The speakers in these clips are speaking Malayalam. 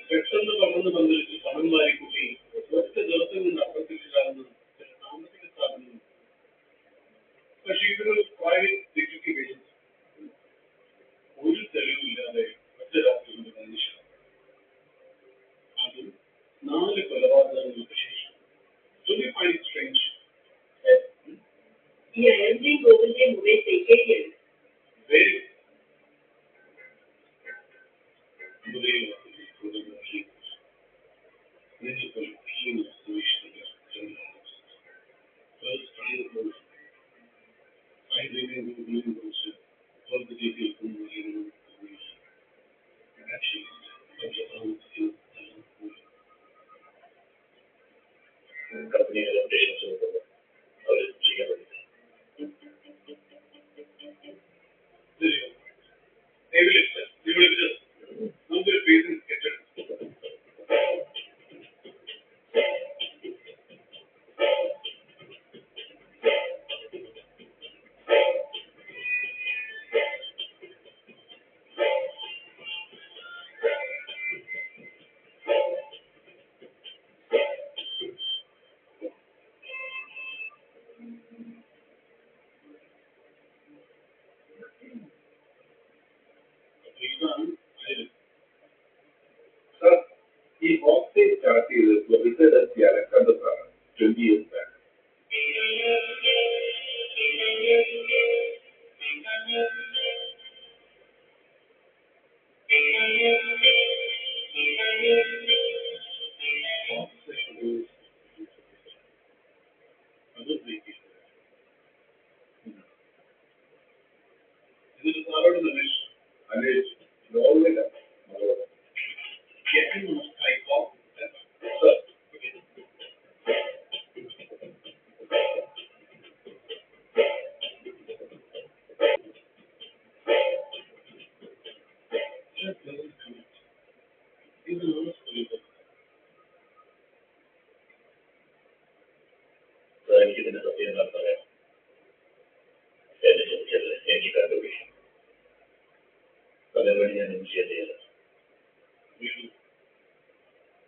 പെട്ടെന്ന് പകർന്നു വന്നിട്ട് പണം വാരിക്കുട്ടി ഒറ്റ ദിവസം കൊണ്ട് അപ്രത്യക്ഷരാകുന്ന സാമ്പത്തിക സ്ഥാപനം. പക്ഷേ ഇതൊരു പ്രൈവറ്റ് ഡിറ്റക്റ്റീവ് ഒരു തെളിവില്ലാതെ ഒറ്റ രാത്രി കൊണ്ട് മനുഷ്യ അതും 4 കൊലപാതകങ്ങൾക്ക് ശേഷം. Do you find it strange? ഈ അയൽജിയും ഗോകുലിന്റെയും മുറിയിൽ തേക്കേറ്റിയാണ്. Very. He also started with the Alexander 20 years back.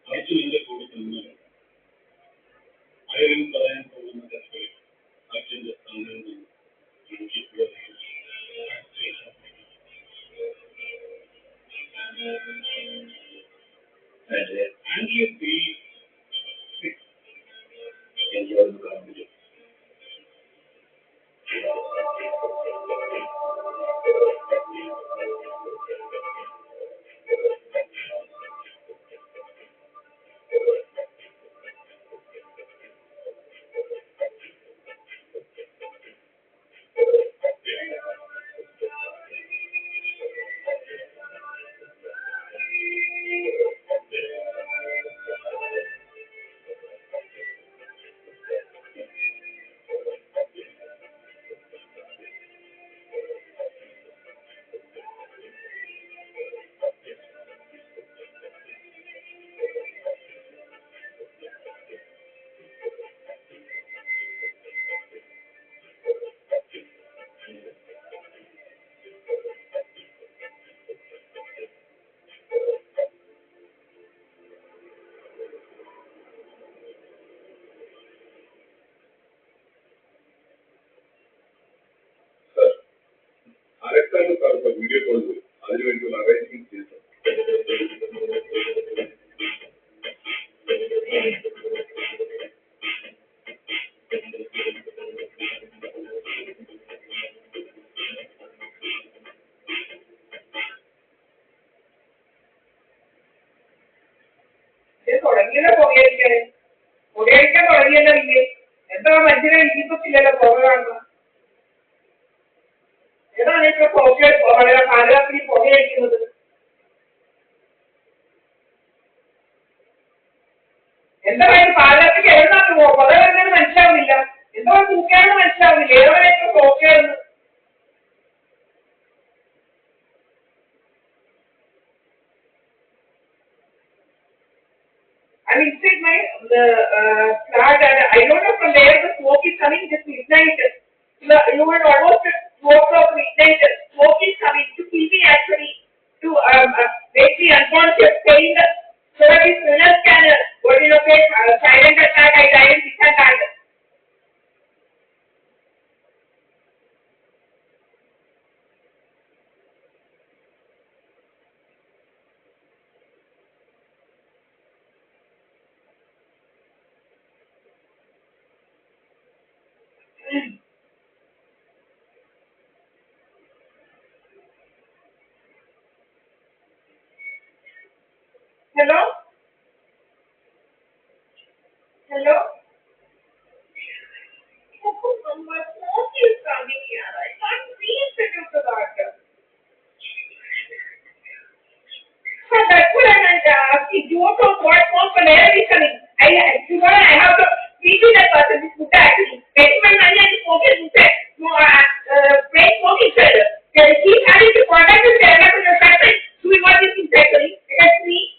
അർജുനന്റെ കൂടെ നിന്ന് അയലിൽ പറയാൻ പോകുന്ന കഥകളിൽ അർജുന്റെ സ്ഥാനങ്ങളിൽ എനിക്ക് Alexander video call അതിനുവേണ്ടിയുള്ള അറേഞ്ച്മെന്റ് ചെയ്തു. തുടങ്ങിയല്ലോ ഇല്ലേ? എന്താ മനുഷ്യനെ ഇരിക്കത്തില്ലല്ലോ പുറകാണുക. ഏതാണ് ഇപ്പൊ പുക കാലരാത്രി പുകയടിക്കുന്നത്? എന്താ പാലരാത്രിക്ക് എഴുതാണ്ട് പുക വരുന്നത് മനസ്സിലാവുന്നില്ല. എന്തോ തൂക്കാണെന്ന് മനസ്സിലാവുന്നില്ല. ഏതാണ് ഇപ്പൊ പുകയെന്ന്? I'm inside my flat and I don't know from where the smoke is coming. Just midnight. You were almost at 2 o'clock midnight. Smoke is coming to kill me actually. To Hello? Hello? Oh, my phone is coming here. I can't reach it to that. So that's what I'm asking. You don't know what phone for where is coming. I have to speak to that person. This book actually. Getting my money and smoking book. No, break smoking sir. Keep having to contact the Kerala to your family. Do we want this exactly? Because me.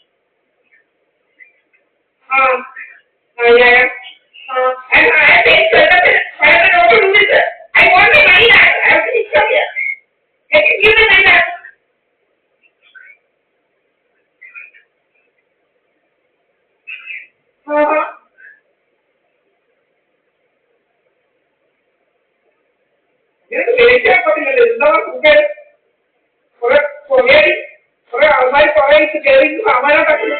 Yeah. And I think I have to do this. I want my money back. I have to fix up here. Can you give me my money back? നിനക്ക് വിളിക്കാൻ പറ്റില്ലല്ലോ എന്താണ് കൂട്ടുകാർ കുറെ കൊലയടി കുറെ ആൾക്കാർ കുറെ കയറി സാമാനം പറ്റുന്നു